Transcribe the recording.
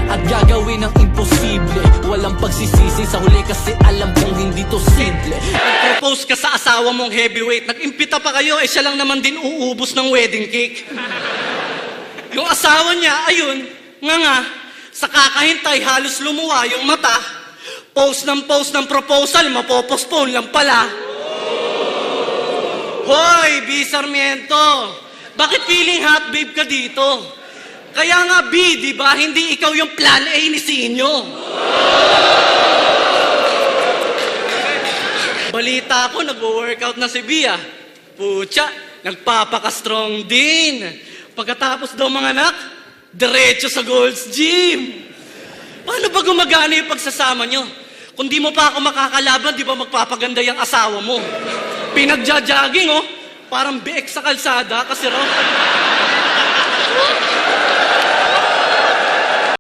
at gagawin ang imposible. Walang pagsisisi sa huli kasi alam kong hindi to simple. Nag-propose ka sa asawa mong heavyweight, nag-impita pa kayo, siya lang naman din uubos ng wedding cake. Yung asawa niya, ayun, nga, sa kakahintay halos lumuwa yung mata. Post ng proposal, mapopostpone lang pala. Hoy, B. Sarmiento, bakit feeling hot babe ka dito? Kaya nga B, di ba? Hindi ikaw yung plan A ni Sinyo. Balita ko, nag-workout na si B, ah. Pucha, nagpapaka-strong din. Pagkatapos daw mga anak, diretso sa Gold's Gym. Paano ba gumagana yung pagsasama nyo? Kung di mo pa ako makakalaban, di ba magpapaganda yung asawa mo? Pinagja-jogging, oh. Parang biek sa kalsada kasi raw.